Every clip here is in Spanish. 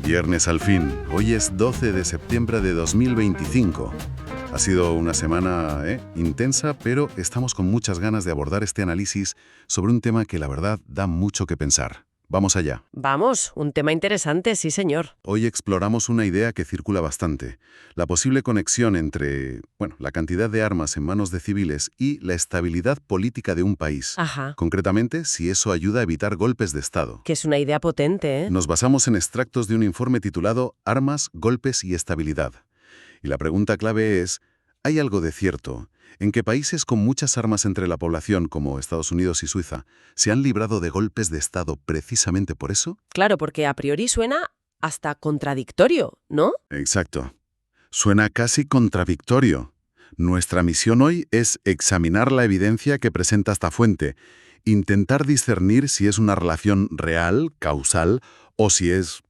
Viernes al fin. Hoy es 12 de septiembre de 2025. Ha sido una semana intensa, pero estamos con muchas ganas de abordar este análisis sobre un tema que la verdad da mucho que pensar. Vamos allá. Vamos, un tema interesante, sí señor. Hoy exploramos una idea que circula bastante, la posible conexión entre, la cantidad de armas en manos de civiles y la estabilidad política de un país. Ajá, Concretamente, si eso ayuda a evitar golpes de Estado. que es una idea potente, ¿eh? Nos basamos en extractos de un informe titulado Armas, golpes y estabilidad. Y la pregunta clave es, ¿hay algo de cierto en que países con muchas armas entre la población, como Estados Unidos y Suiza, se han librado de golpes de Estado precisamente por eso? Claro, porque a priori suena hasta contradictorio, ¿no? Exacto. Suena casi contradictorio. Nuestra misión hoy es examinar la evidencia que presenta esta fuente, intentar discernir si es una relación real, causal, o si es,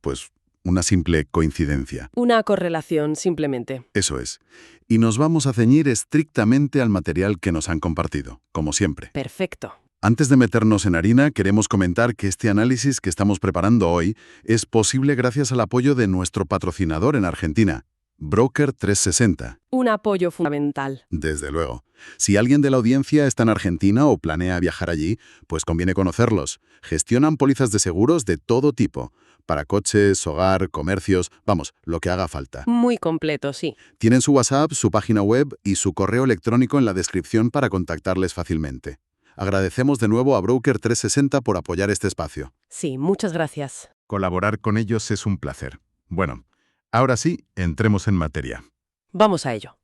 una simple coincidencia. Una correlación, simplemente. Eso es. Y nos vamos a ceñir estrictamente al material que nos han compartido, como siempre. Perfecto. Antes de meternos en harina, queremos comentar que este análisis que estamos preparando hoy es posible gracias al apoyo de nuestro patrocinador en Argentina, Broker 360. Un apoyo fundamental. Desde luego. Si alguien de la audiencia está en Argentina o planea viajar allí, pues conviene conocerlos. Gestionan pólizas de seguros de todo tipo, para coches, hogar, comercios, lo que haga falta. Muy completo, sí. Tienen su WhatsApp, su página web y su correo electrónico en la descripción para contactarles fácilmente. Agradecemos de nuevo a Broker 360 por apoyar este espacio. Sí, muchas gracias. Colaborar con ellos es un placer. Bueno, ahora sí, entremos en materia. Vamos a ello.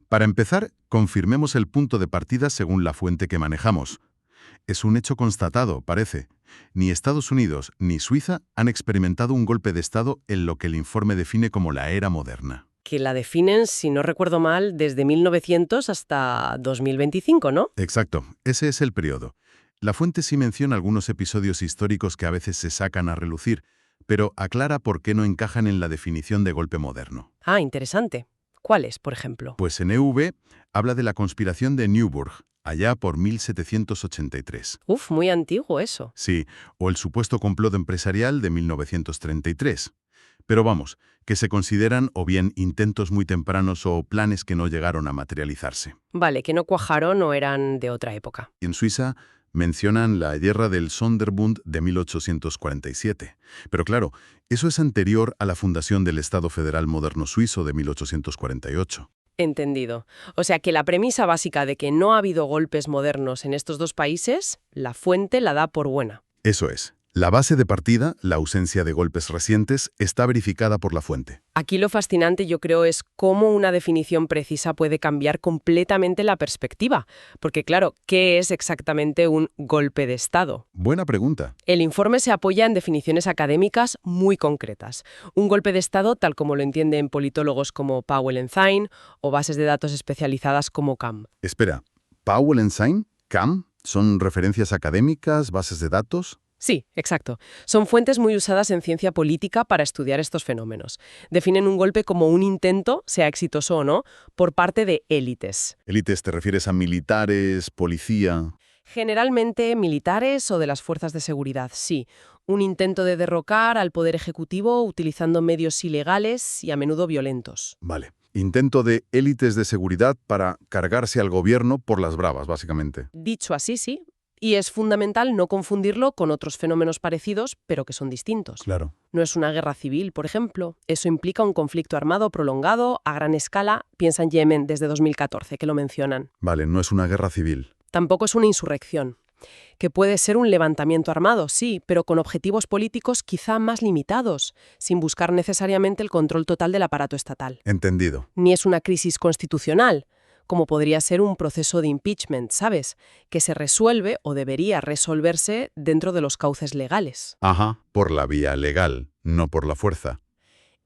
Para empezar, confirmemos el punto de partida según la fuente que manejamos. Es un hecho constatado, parece. Ni Estados Unidos ni Suiza han experimentado un golpe de Estado en lo que el informe define como la era moderna. Que la definen, si no recuerdo mal, desde 1900 hasta 2025, ¿no? Exacto, ese es el periodo. La fuente sí menciona algunos episodios históricos que a veces se sacan a relucir, pero aclara por qué no encajan en la definición de golpe moderno. Ah, interesante. ¿Cuáles, por ejemplo? Pues en EV habla de la conspiración de Newburgh, allá por 1783. Uf, muy antiguo eso. Sí, o el supuesto complot empresarial de 1933. Pero vamos, que se consideran o bien intentos muy tempranos o planes que no llegaron a materializarse. Vale, que no cuajaron o eran de otra época. En Suiza mencionan la guerra del Sonderbund de 1847. Pero claro, eso es anterior a la fundación del Estado Federal Moderno Suizo de 1848. Entendido. O sea que la premisa básica de que no ha habido golpes modernos en estos dos países, la fuente la da por buena. Eso es. La base de partida, la ausencia de golpes recientes, está verificada por la fuente. Aquí lo fascinante, yo creo, es cómo una definición precisa puede cambiar completamente la perspectiva. Porque claro, ¿qué es exactamente un golpe de Estado? Buena pregunta. El informe se apoya en definiciones académicas muy concretas. Un golpe de Estado, tal como lo entienden politólogos como Powell and Zine o bases de datos especializadas como CAM. Espera, ¿Powell and Zine? ¿CAM? ¿Son referencias académicas, bases de datos? Sí, exacto. Son fuentes muy usadas en ciencia política para estudiar estos fenómenos. Definen un golpe como un intento, sea exitoso o no, por parte de élites. ¿Élites te refieres a militares, policía? Generalmente militares o de las fuerzas de seguridad, sí. Un intento de derrocar al poder ejecutivo utilizando medios ilegales y a menudo violentos. Vale. Intento de élites de seguridad para cargarse al gobierno por las bravas, básicamente. Dicho así, sí. Y es fundamental no confundirlo con otros fenómenos parecidos, pero que son distintos. Claro. No es una guerra civil, por ejemplo. Eso implica un conflicto armado prolongado, a gran escala. Piensa en Yemen desde 2014, que lo mencionan. Vale, no es una guerra civil. Tampoco es una insurrección. Que puede ser un levantamiento armado, sí, pero con objetivos políticos quizá más limitados, sin buscar necesariamente el control total del aparato estatal. Entendido. Ni es una crisis constitucional, como podría ser un proceso de impeachment, ¿sabes? Que se resuelve o debería resolverse dentro de los cauces legales. Ajá, por la vía legal, no por la fuerza.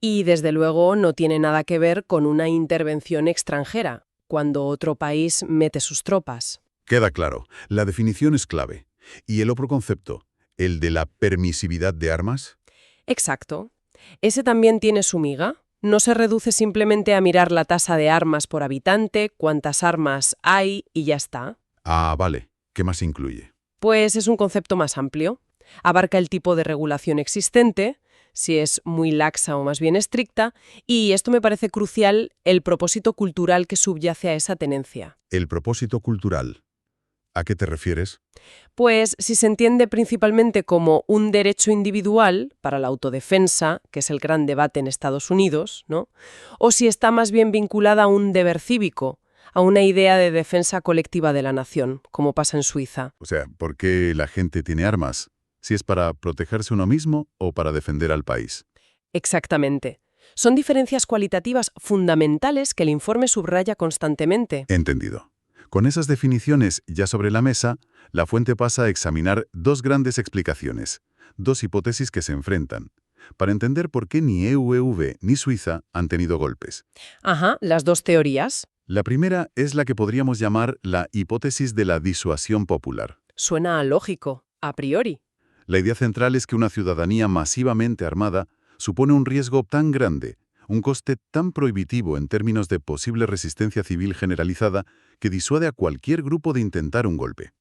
Y desde luego no tiene nada que ver con una intervención extranjera, cuando otro país mete sus tropas. Queda claro, la definición es clave. ¿Y el otro concepto, el de la permisividad de armas? Exacto. Ese también tiene su miga. No se reduce simplemente a mirar la tasa de armas por habitante, cuántas armas hay y ya está. Ah, vale. ¿Qué más incluye? Pues es un concepto más amplio. Abarca el tipo de regulación existente, si es muy laxa o más bien estricta, y esto me parece crucial, el propósito cultural que subyace a esa tenencia. El propósito cultural. ¿A qué te refieres? Pues si se entiende principalmente como un derecho individual para la autodefensa, que es el gran debate en Estados Unidos, ¿no? O si está más bien vinculada a un deber cívico, a una idea de defensa colectiva de la nación, como pasa en Suiza. O sea, ¿por qué la gente tiene armas? ¿Si es para protegerse uno mismo o para defender al país? Exactamente. Son diferencias cualitativas fundamentales que el informe subraya constantemente. Entendido. Con esas definiciones ya sobre la mesa, la fuente pasa a examinar dos grandes explicaciones, dos hipótesis que se enfrentan, para entender por qué ni EUEV ni Suiza han tenido golpes. Ajá, las dos teorías. La primera es la que podríamos llamar la hipótesis de la disuasión popular. Suena lógico, a priori. La idea central es que una ciudadanía masivamente armada supone un riesgo tan grande, un coste tan prohibitivo en términos de posible resistencia civil generalizada, que disuade a cualquier grupo de intentar un golpe.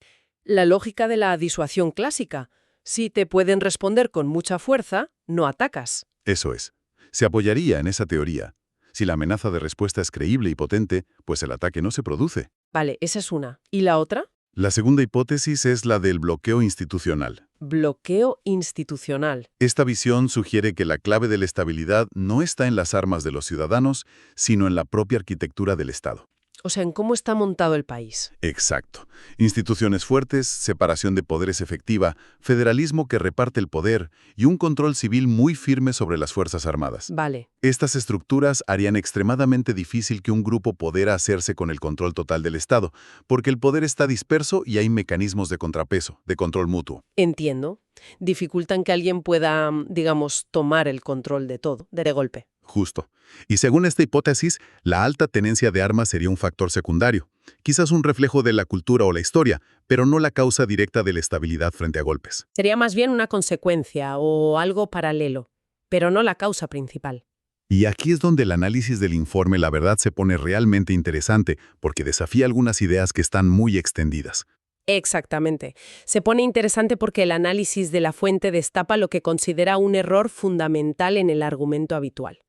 La lógica de la disuasión clásica. Si te pueden responder con mucha fuerza, no atacas. Eso es. Se apoyaría en esa teoría. Si la amenaza de respuesta es creíble y potente, pues el ataque no se produce. Vale, esa es una. ¿Y la otra? La segunda hipótesis es la del bloqueo institucional. Bloqueo institucional. Esta visión sugiere que la clave de la estabilidad no está en las armas de los ciudadanos, sino en la propia arquitectura del Estado. O sea, en cómo está montado el país. Exacto. Instituciones fuertes, separación de poderes efectiva, federalismo que reparte el poder y un control civil muy firme sobre las Fuerzas Armadas. Vale. Estas estructuras harían extremadamente difícil que un grupo pudiera hacerse con el control total del Estado, porque el poder está disperso y hay mecanismos de contrapeso, de control mutuo. Entiendo. Dificultan que alguien pueda, digamos, tomar el control de todo, de golpe. Justo. Y según esta hipótesis, la alta tenencia de armas sería un factor secundario, quizás un reflejo de la cultura o la historia, pero no la causa directa de la estabilidad frente a golpes. Sería más bien una consecuencia o algo paralelo, pero no la causa principal. Y aquí es donde el análisis del informe la verdad se pone realmente interesante, porque desafía algunas ideas que están muy extendidas. Exactamente. Se pone interesante porque el análisis de la fuente destapa lo que considera un error fundamental en el argumento habitual.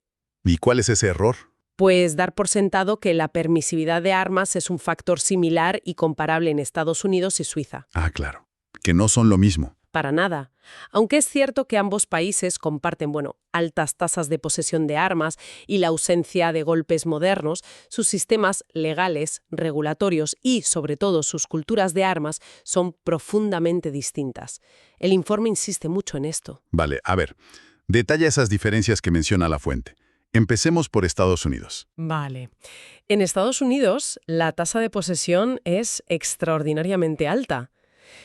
¿Y cuál es ese error? Pues dar por sentado que la permisividad de armas es un factor similar y comparable en Estados Unidos y Suiza. Ah, claro. Que no son lo mismo. Para nada. Aunque es cierto que ambos países comparten, altas tasas de posesión de armas y la ausencia de golpes modernos, sus sistemas legales, regulatorios y, sobre todo, sus culturas de armas son profundamente distintas. El informe insiste mucho en esto. Vale, a ver. Detalla esas diferencias que menciona la fuente. Empecemos por Estados Unidos. Vale. En Estados Unidos, la tasa de posesión es extraordinariamente alta.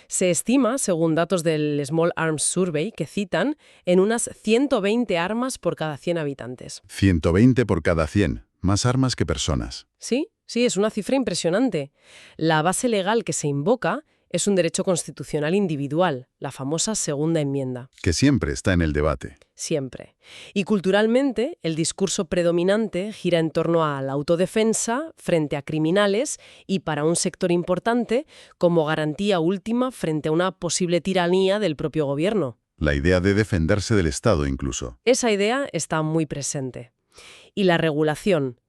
Se estima, según datos del Small Arms Survey que citan, en unas 120 armas por cada 100 habitantes. 120 por cada 100. Más armas que personas. Sí, es una cifra impresionante. La base legal que se invoca es un derecho constitucional individual, la famosa segunda enmienda. Que siempre está en el debate. Siempre. Y culturalmente, el discurso predominante gira en torno a la autodefensa frente a criminales y para un sector importante como garantía última frente a una posible tiranía del propio gobierno. La idea de defenderse del Estado incluso. Esa idea está muy presente. Y la regulación,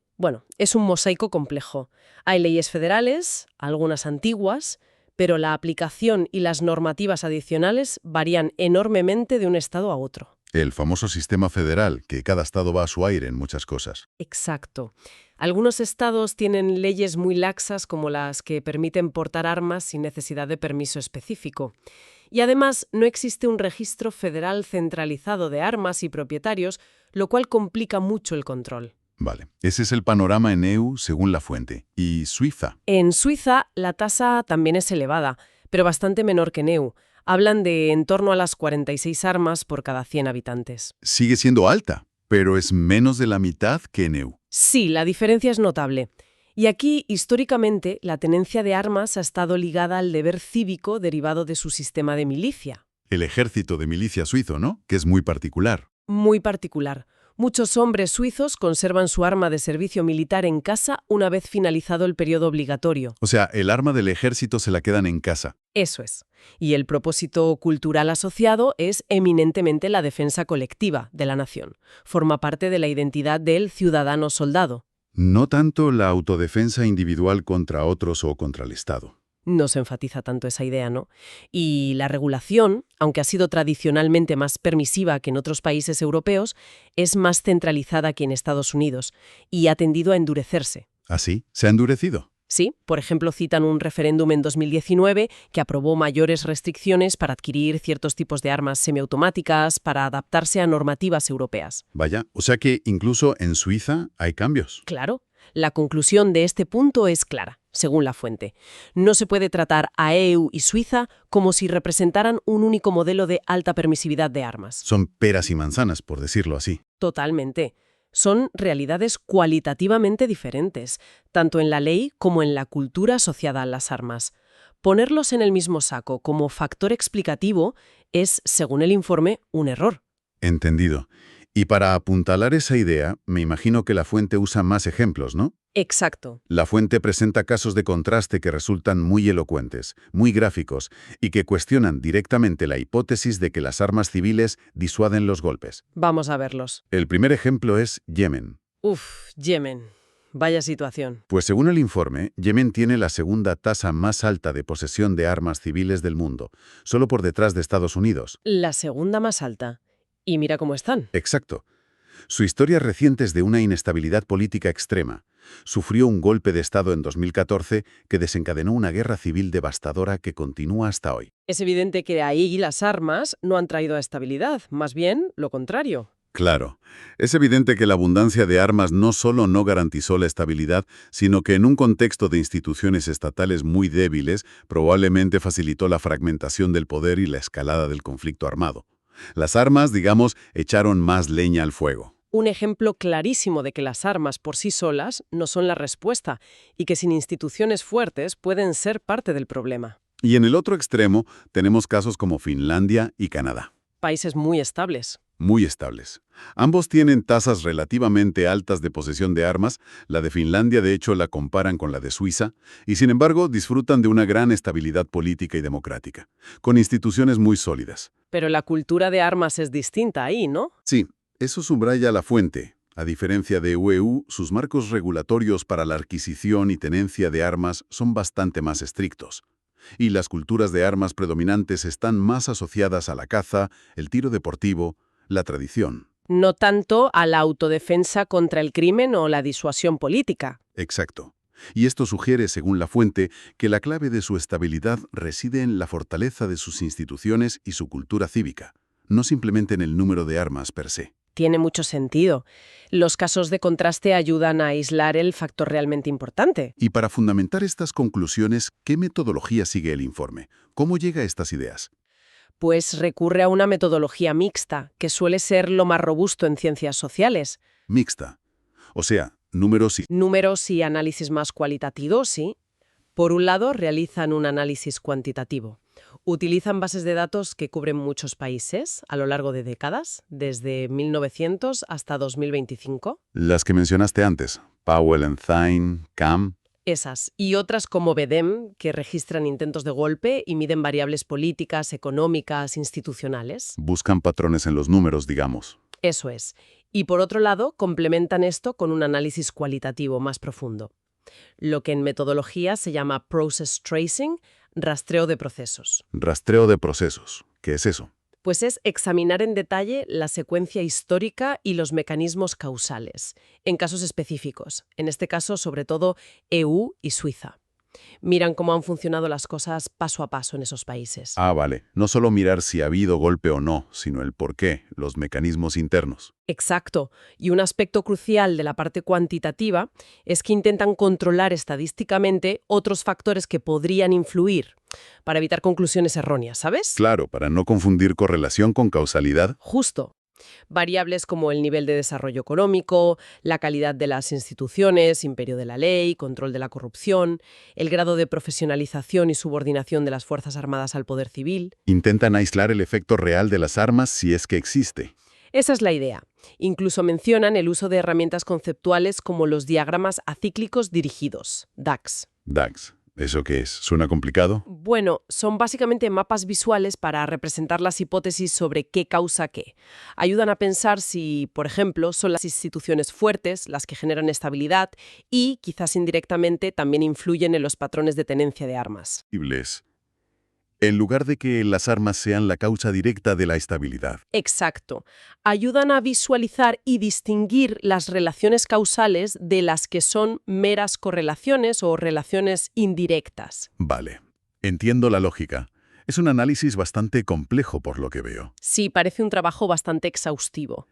es un mosaico complejo. Hay leyes federales, algunas antiguas, pero la aplicación y las normativas adicionales varían enormemente de un estado a otro. El famoso sistema federal, que cada estado va a su aire en muchas cosas. Exacto. Algunos estados tienen leyes muy laxas como las que permiten portar armas sin necesidad de permiso específico. Y además no existe un registro federal centralizado de armas y propietarios, lo cual complica mucho el control. Vale, ese es el panorama en EU según la fuente. ¿Y Suiza? En Suiza la tasa también es elevada, pero bastante menor que en EU. Hablan de en torno a las 46 armas por cada 100 habitantes. Sigue siendo alta, pero es menos de la mitad que en EU. Sí, la diferencia es notable. Y aquí, históricamente, la tenencia de armas ha estado ligada al deber cívico derivado de su sistema de milicia. El ejército de milicia suizo, ¿no? Que es muy particular. Muy particular. Muchos hombres suizos conservan su arma de servicio militar en casa una vez finalizado el periodo obligatorio. O sea, el arma del ejército se la quedan en casa. Eso es. Y el propósito cultural asociado es eminentemente la defensa colectiva de la nación. Forma parte de la identidad del ciudadano soldado. No tanto la autodefensa individual contra otros o contra el Estado. No se enfatiza tanto esa idea, ¿no? Y la regulación, aunque ha sido tradicionalmente más permisiva que en otros países europeos, es más centralizada que en Estados Unidos y ha tendido a endurecerse. ¿Ah, sí? ¿Se ha endurecido? Sí, por ejemplo, citan un referéndum en 2019 que aprobó mayores restricciones para adquirir ciertos tipos de armas semiautomáticas para adaptarse a normativas europeas. Vaya, o sea que incluso en Suiza hay cambios. Claro, la conclusión de este punto es clara, según la fuente. No se puede tratar a EU y Suiza como si representaran un único modelo de alta permisividad de armas. Son peras y manzanas, por decirlo así. Totalmente. Son realidades cualitativamente diferentes, tanto en la ley como en la cultura asociada a las armas. Ponerlos en el mismo saco como factor explicativo es, según el informe, un error. Entendido. Y para apuntalar esa idea, me imagino que la fuente usa más ejemplos, ¿no? Exacto. La fuente presenta casos de contraste que resultan muy elocuentes, muy gráficos, y que cuestionan directamente la hipótesis de que las armas civiles disuaden los golpes. Vamos a verlos. El primer ejemplo es Yemen. Yemen. Vaya situación. Pues según el informe, Yemen tiene la segunda tasa más alta de posesión de armas civiles del mundo, solo por detrás de Estados Unidos. La segunda más alta. Y mira cómo están. Exacto. Su historia reciente es de una inestabilidad política extrema. Sufrió un golpe de Estado en 2014 que desencadenó una guerra civil devastadora que continúa hasta hoy. Es evidente que ahí las armas no han traído estabilidad, más bien lo contrario. Claro, es evidente que la abundancia de armas no solo no garantizó la estabilidad, sino que en un contexto de instituciones estatales muy débiles, probablemente facilitó la fragmentación del poder y la escalada del conflicto armado. Las armas, digamos, echaron más leña al fuego. Un ejemplo clarísimo de que las armas por sí solas no son la respuesta y que sin instituciones fuertes pueden ser parte del problema. Y en el otro extremo tenemos casos como Finlandia y Canadá. Países muy estables. Muy estables. Ambos tienen tasas relativamente altas de posesión de armas, la de Finlandia de hecho la comparan con la de Suiza, y sin embargo disfrutan de una gran estabilidad política y democrática, con instituciones muy sólidas. Pero la cultura de armas es distinta ahí, ¿no? Sí, eso subraya la fuente. A diferencia de EU, sus marcos regulatorios para la adquisición y tenencia de armas son bastante más estrictos. Y las culturas de armas predominantes están más asociadas a la caza, el tiro deportivo, la tradición. No tanto a la autodefensa contra el crimen o la disuasión política. Exacto. Y esto sugiere, según la fuente, que la clave de su estabilidad reside en la fortaleza de sus instituciones y su cultura cívica, no simplemente en el número de armas per se. Tiene mucho sentido. Los casos de contraste ayudan a aislar el factor realmente importante. Y para fundamentar estas conclusiones, ¿qué metodología sigue el informe? ¿Cómo llega a estas ideas? Pues recurre a una metodología mixta, que suele ser lo más robusto en ciencias sociales. Mixta. O sea, números y... Números y análisis más cualitativos, sí. Por un lado, realizan un análisis cuantitativo. Utilizan bases de datos que cubren muchos países a lo largo de décadas, desde 1900 hasta 2025. Las que mencionaste antes, Powell & Thine, CAM... Esas, y otras como BEDEM, que registran intentos de golpe y miden variables políticas, económicas, institucionales. Buscan patrones en los números, digamos. Eso es. Y por otro lado, complementan esto con un análisis cualitativo más profundo. Lo que en metodología se llama process tracing, rastreo de procesos. Rastreo de procesos. ¿Qué es eso? Pues es examinar en detalle la secuencia histórica y los mecanismos causales, en casos específicos, en este caso sobre todo EU y Suiza. Miran cómo han funcionado las cosas paso a paso en esos países. Ah, vale. No solo mirar si ha habido golpe o no, sino el por qué, los mecanismos internos. Exacto. Y un aspecto crucial de la parte cuantitativa es que intentan controlar estadísticamente otros factores que podrían influir para evitar conclusiones erróneas, ¿sabes? Claro, para no confundir correlación con causalidad. Justo. Variables como el nivel de desarrollo económico, la calidad de las instituciones, imperio de la ley, control de la corrupción, el grado de profesionalización y subordinación de las Fuerzas Armadas al poder civil. Intentan aislar el efecto real de las armas si es que existe. Esa es la idea. Incluso mencionan el uso de herramientas conceptuales como los diagramas acíclicos dirigidos, DAX. DAX. ¿Eso qué es? ¿Suena complicado? Bueno, son básicamente mapas visuales para representar las hipótesis sobre qué causa qué. Ayudan a pensar si, por ejemplo, son las instituciones fuertes las que generan estabilidad y, quizás indirectamente, también influyen en los patrones de tenencia de armas. Posibles. En lugar de que las armas sean la causa directa de la estabilidad. Exacto. Ayudan a visualizar y distinguir las relaciones causales de las que son meras correlaciones o relaciones indirectas. Vale. Entiendo la lógica. Es un análisis bastante complejo por lo que veo. Sí, parece un trabajo bastante exhaustivo.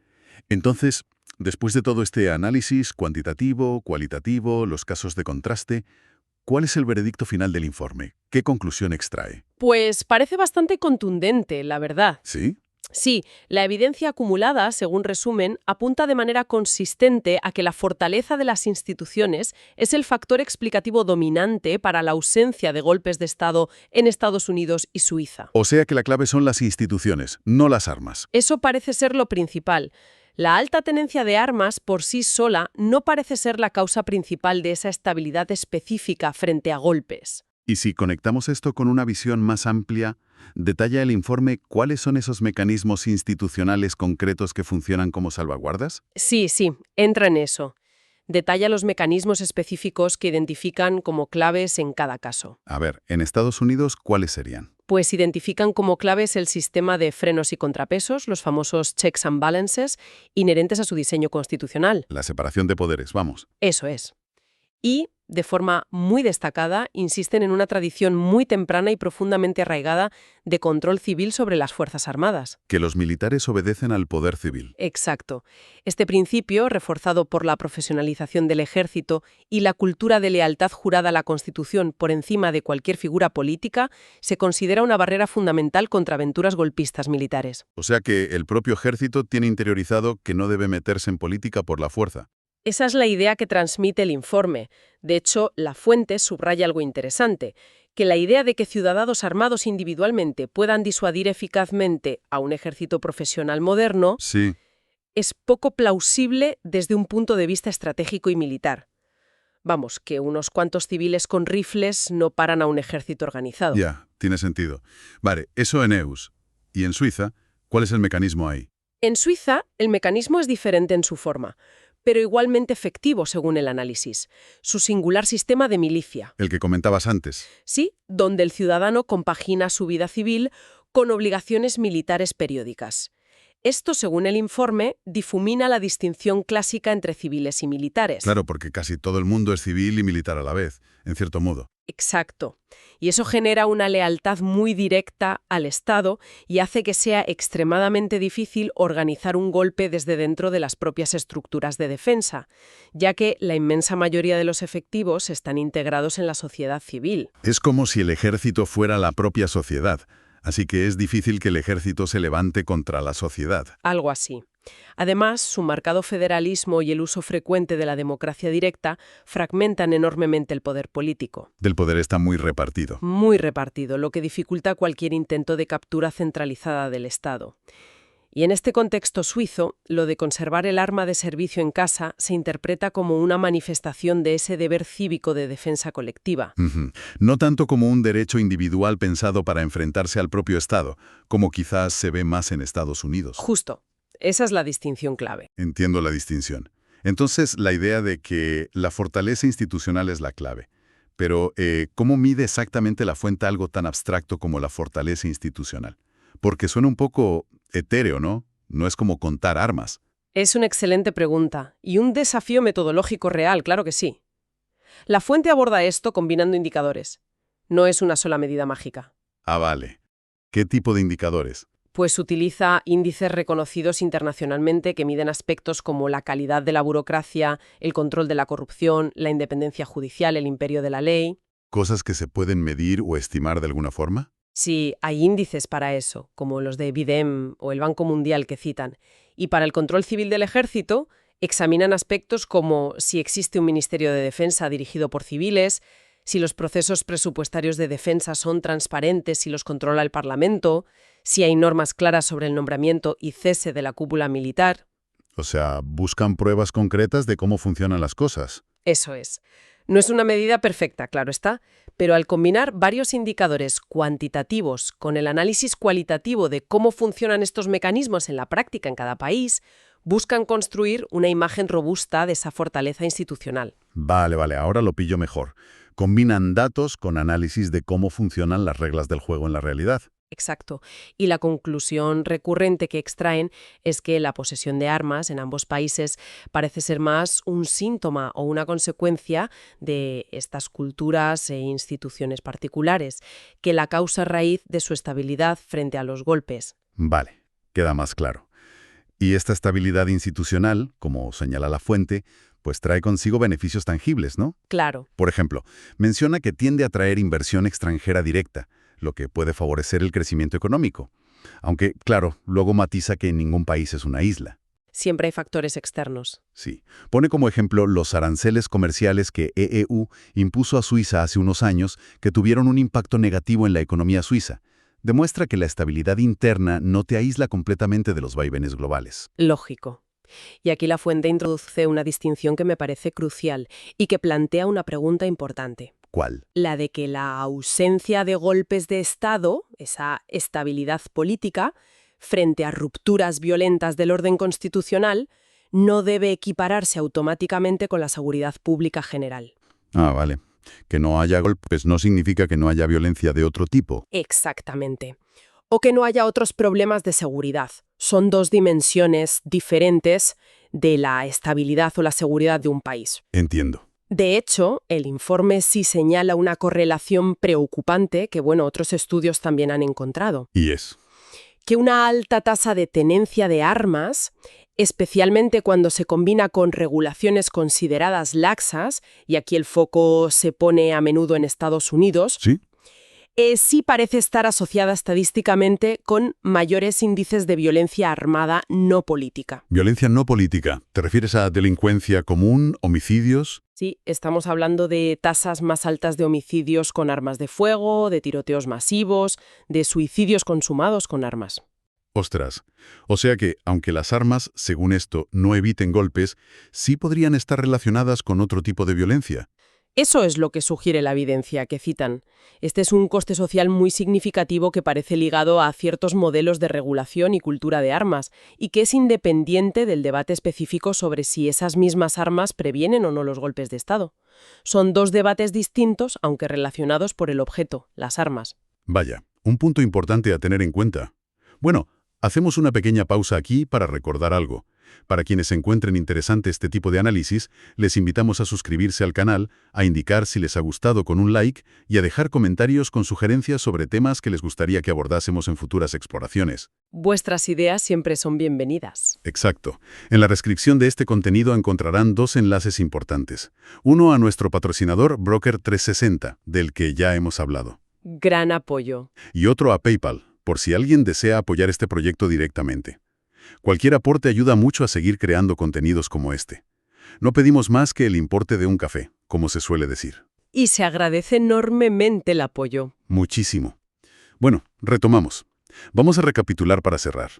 Entonces, después de todo este análisis cuantitativo, cualitativo, los casos de contraste, ¿cuál es el veredicto final del informe? ¿Qué conclusión extrae? Pues parece bastante contundente, la verdad. ¿Sí? Sí, la evidencia acumulada, según resumen, apunta de manera consistente a que la fortaleza de las instituciones es el factor explicativo dominante para la ausencia de golpes de Estado en Estados Unidos y Suiza. O sea que la clave son las instituciones, no las armas. Eso parece ser lo principal. La alta tenencia de armas por sí sola no parece ser la causa principal de esa estabilidad específica frente a golpes. Y si conectamos esto con una visión más amplia, ¿detalla el informe cuáles son esos mecanismos institucionales concretos que funcionan como salvaguardas? Sí, entra en eso. Detalla los mecanismos específicos que identifican como claves en cada caso. A ver, en Estados Unidos, ¿cuáles serían? Pues identifican como claves el sistema de frenos y contrapesos, los famosos checks and balances, inherentes a su diseño constitucional. La separación de poderes, vamos. Eso es. Y, de forma muy destacada, insisten en una tradición muy temprana y profundamente arraigada de control civil sobre las Fuerzas Armadas. Que los militares obedecen al poder civil. Exacto. Este principio, reforzado por la profesionalización del ejército y la cultura de lealtad jurada a la Constitución por encima de cualquier figura política, se considera una barrera fundamental contra aventuras golpistas militares. O sea que el propio ejército tiene interiorizado que no debe meterse en política por la fuerza. Esa es la idea que transmite el informe. De hecho, la fuente subraya algo interesante, que la idea de que ciudadanos armados individualmente puedan disuadir eficazmente a un ejército profesional moderno Sí. es poco plausible desde un punto de vista estratégico y militar. Vamos, que unos cuantos civiles con rifles no paran a un ejército organizado. Ya, tiene sentido. Vale, eso en EUS. ¿Y en Suiza? ¿Cuál es el mecanismo ahí? En Suiza, el mecanismo es diferente en su forma, pero igualmente efectivo según el análisis. Su singular sistema de milicia. El que comentabas antes. Sí, donde el ciudadano compagina su vida civil con obligaciones militares periódicas. Esto, según el informe, difumina la distinción clásica entre civiles y militares. Claro, porque casi todo el mundo es civil y militar a la vez, en cierto modo. Exacto. Y eso genera una lealtad muy directa al Estado y hace que sea extremadamente difícil organizar un golpe desde dentro de las propias estructuras de defensa, ya que la inmensa mayoría de los efectivos están integrados en la sociedad civil. Es como si el ejército fuera la propia sociedad, así que es difícil que el ejército se levante contra la sociedad. Algo así. Además, su marcado federalismo y el uso frecuente de la democracia directa fragmentan enormemente el poder político. Del poder está muy repartido. Muy repartido, lo que dificulta cualquier intento de captura centralizada del Estado. Y en este contexto suizo, lo de conservar el arma de servicio en casa se interpreta como una manifestación de ese deber cívico de defensa colectiva. No tanto como un derecho individual pensado para enfrentarse al propio Estado, como quizás se ve más en Estados Unidos. Justo. Esa es la distinción clave. Entiendo la distinción. Entonces, la idea de que la fortaleza institucional es la clave. Pero, ¿cómo mide exactamente la fuente algo tan abstracto como la fortaleza institucional? Porque suena un poco etéreo, ¿no? No es como contar armas. Es una excelente pregunta y un desafío metodológico real, claro que sí. La fuente aborda esto combinando indicadores. No es una sola medida mágica. Ah, vale. ¿Qué tipo de indicadores? Pues utiliza índices reconocidos internacionalmente que miden aspectos como la calidad de la burocracia, el control de la corrupción, la independencia judicial, el imperio de la ley. ¿Cosas que se pueden medir o estimar de alguna forma? Sí, hay índices para eso, como los de BIDEM o el Banco Mundial que citan. Y para el control civil del ejército, examinan aspectos como si existe un Ministerio de Defensa dirigido por civiles, si los procesos presupuestarios de defensa son transparentes, si los controla el Parlamento, si hay normas claras sobre el nombramiento y cese de la cúpula militar. O sea, buscan pruebas concretas de cómo funcionan las cosas. Eso es. No es una medida perfecta, claro está, pero al combinar varios indicadores cuantitativos con el análisis cualitativo de cómo funcionan estos mecanismos en la práctica en cada país, buscan construir una imagen robusta de esa fortaleza institucional. Vale, ahora lo pillo mejor. Combinan datos con análisis de cómo funcionan las reglas del juego en la realidad. Exacto. Y la conclusión recurrente que extraen es que la posesión de armas en ambos países parece ser más un síntoma o una consecuencia de estas culturas e instituciones particulares que la causa raíz de su estabilidad frente a los golpes. Vale, queda más claro. Y esta estabilidad institucional, como señala la fuente, pues trae consigo beneficios tangibles, ¿no? Claro. Por ejemplo, menciona que tiende a atraer inversión extranjera directa, lo que puede favorecer el crecimiento económico. Aunque, claro, luego matiza que ningún país es una isla. Siempre hay factores externos. Sí. Pone como ejemplo los aranceles comerciales que EU impuso a Suiza hace unos años que tuvieron un impacto negativo en la economía suiza. Demuestra que la estabilidad interna no te aísla completamente de los vaivenes globales. Lógico. Y aquí la fuente introduce una distinción que me parece crucial y que plantea una pregunta importante. ¿Cuál? La de que la ausencia de golpes de Estado, esa estabilidad política, frente a rupturas violentas del orden constitucional, no debe equipararse automáticamente con la seguridad pública general. Ah, vale. Que no haya golpes no significa que no haya violencia de otro tipo. Exactamente. O que no haya otros problemas de seguridad. Son dos dimensiones diferentes de la estabilidad o la seguridad de un país. Entiendo. De hecho, el informe sí señala una correlación preocupante que, otros estudios también han encontrado. Y es. Que una alta tasa de tenencia de armas, especialmente cuando se combina con regulaciones consideradas laxas, y aquí el foco se pone a menudo en Estados Unidos, ¿Sí? Sí parece estar asociada estadísticamente con mayores índices de violencia armada no política. Violencia no política. ¿Te refieres a delincuencia común, homicidios? Sí, estamos hablando de tasas más altas de homicidios con armas de fuego, de tiroteos masivos, de suicidios consumados con armas. Ostras. O sea que, aunque las armas, según esto, no eviten golpes, sí podrían estar relacionadas con otro tipo de violencia. Eso es lo que sugiere la evidencia que citan. Este es un coste social muy significativo que parece ligado a ciertos modelos de regulación y cultura de armas, y que es independiente del debate específico sobre si esas mismas armas previenen o no los golpes de Estado. Son dos debates distintos, aunque relacionados por el objeto, las armas. Vaya, un punto importante a tener en cuenta. Bueno, hacemos una pequeña pausa aquí para recordar algo. Para quienes encuentren interesante este tipo de análisis, les invitamos a suscribirse al canal, a indicar si les ha gustado con un like y a dejar comentarios con sugerencias sobre temas que les gustaría que abordásemos en futuras exploraciones. Vuestras ideas siempre son bienvenidas. Exacto. En la descripción de este contenido encontrarán dos enlaces importantes. Uno a nuestro patrocinador Broker 360, del que ya hemos hablado. Gran apoyo. Y otro a PayPal, por si alguien desea apoyar este proyecto directamente. Cualquier aporte ayuda mucho a seguir creando contenidos como este. No pedimos más que el importe de un café, como se suele decir. Y se agradece enormemente el apoyo. Muchísimo. Bueno, retomamos. Vamos a recapitular para cerrar.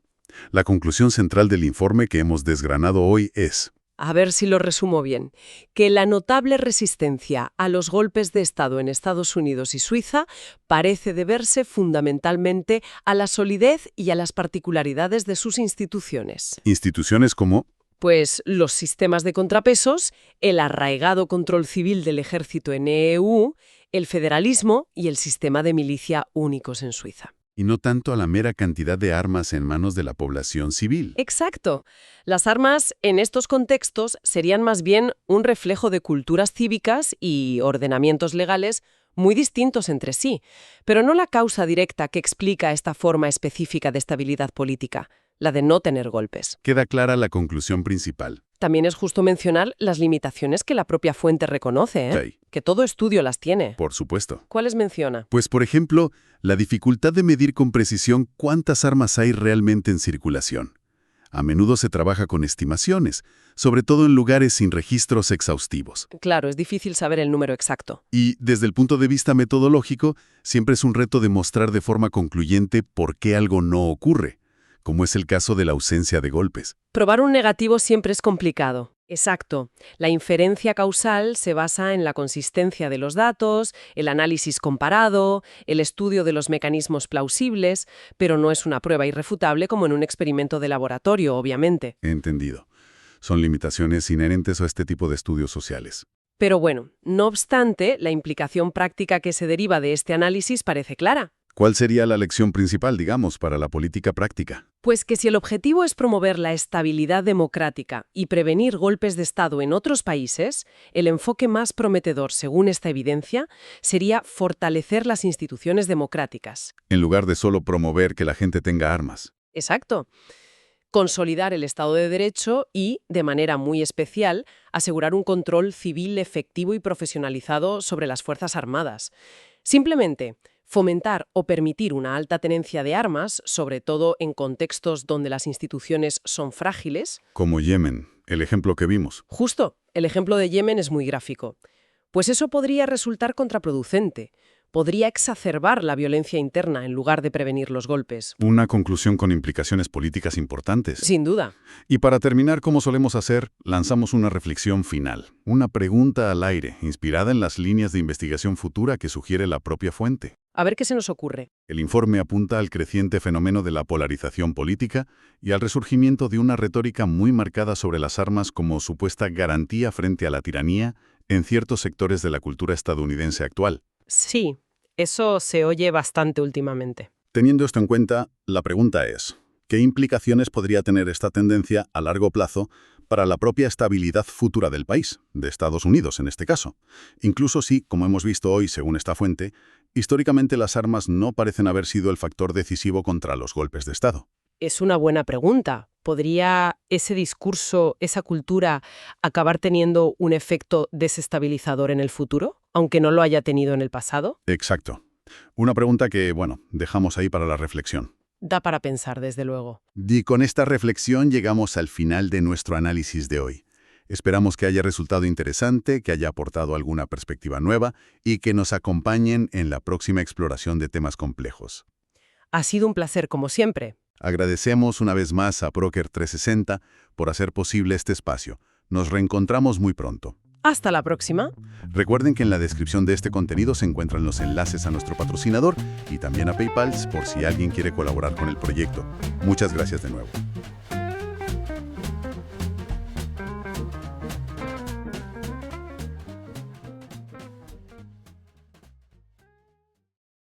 La conclusión central del informe que hemos desgranado hoy es: A ver si lo resumo bien. Que la notable resistencia a los golpes de Estado en Estados Unidos y Suiza parece deberse fundamentalmente a la solidez y a las particularidades de sus instituciones. instituciones como... Pues los sistemas de contrapesos, el arraigado control civil del ejército en EU, el federalismo y el sistema de milicia únicos en Suiza. Y no tanto a la mera cantidad de armas en manos de la población civil. Exacto. Las armas en estos contextos serían más bien un reflejo de culturas cívicas y ordenamientos legales muy distintos entre sí, pero no la causa directa que explica esta forma específica de estabilidad política, la de no tener golpes. Queda clara la conclusión principal. También es justo mencionar las limitaciones que la propia fuente reconoce, Sí. que todo estudio las tiene. Por supuesto. ¿Cuáles menciona? Pues, por ejemplo, la dificultad de medir con precisión cuántas armas hay realmente en circulación. A menudo se trabaja con estimaciones, sobre todo en lugares sin registros exhaustivos. Claro, es difícil saber el número exacto. Y desde el punto de vista metodológico, siempre es un reto demostrar de forma concluyente por qué algo no ocurre, como es el caso de la ausencia de golpes. Probar un negativo siempre es complicado. Exacto. La inferencia causal se basa en la consistencia de los datos, el análisis comparado, el estudio de los mecanismos plausibles, pero no es una prueba irrefutable como en un experimento de laboratorio, obviamente. Entendido. Son limitaciones inherentes a este tipo de estudios sociales. Pero bueno, no obstante, la implicación práctica que se deriva de este análisis parece clara. ¿Cuál sería la lección principal, digamos, para la política práctica? Pues que si el objetivo es promover la estabilidad democrática y prevenir golpes de Estado en otros países, el enfoque más prometedor, según esta evidencia, sería fortalecer las instituciones democráticas. En lugar de solo promover que la gente tenga armas. Exacto. Consolidar el Estado de Derecho y, de manera muy especial, asegurar un control civil efectivo y profesionalizado sobre las Fuerzas Armadas. Simplemente, fomentar o permitir una alta tenencia de armas, sobre todo en contextos donde las instituciones son frágiles. Como Yemen, el ejemplo que vimos. Justo, el ejemplo de Yemen es muy gráfico. Pues eso podría resultar contraproducente. Podría exacerbar la violencia interna en lugar de prevenir los golpes. Una conclusión con implicaciones políticas importantes. Sin duda. Y para terminar, como solemos hacer, lanzamos una reflexión final. Una pregunta al aire, inspirada en las líneas de investigación futura que sugiere la propia fuente. A ver qué se nos ocurre. El informe apunta al creciente fenómeno de la polarización política y al resurgimiento de una retórica muy marcada sobre las armas como supuesta garantía frente a la tiranía en ciertos sectores de la cultura estadounidense actual. Sí, eso se oye bastante últimamente. Teniendo esto en cuenta, la pregunta es, ¿qué implicaciones podría tener esta tendencia a largo plazo para la propia estabilidad futura del país, de Estados Unidos en este caso? Incluso si, como hemos visto hoy según esta fuente, históricamente las armas no parecen haber sido el factor decisivo contra los golpes de Estado. Es una buena pregunta. ¿Podría ese discurso, esa cultura, acabar teniendo un efecto desestabilizador en el futuro, aunque no lo haya tenido en el pasado? Exacto. Una pregunta que, dejamos ahí para la reflexión. Da para pensar, desde luego. Y con esta reflexión llegamos al final de nuestro análisis de hoy. Esperamos que haya resultado interesante, que haya aportado alguna perspectiva nueva y que nos acompañen en la próxima exploración de temas complejos. Ha sido un placer, como siempre. Agradecemos una vez más a Proker 360 por hacer posible este espacio. Nos reencontramos muy pronto. Hasta la próxima. Recuerden que en la descripción de este contenido se encuentran los enlaces a nuestro patrocinador y también a PayPal por si alguien quiere colaborar con el proyecto. Muchas gracias de nuevo.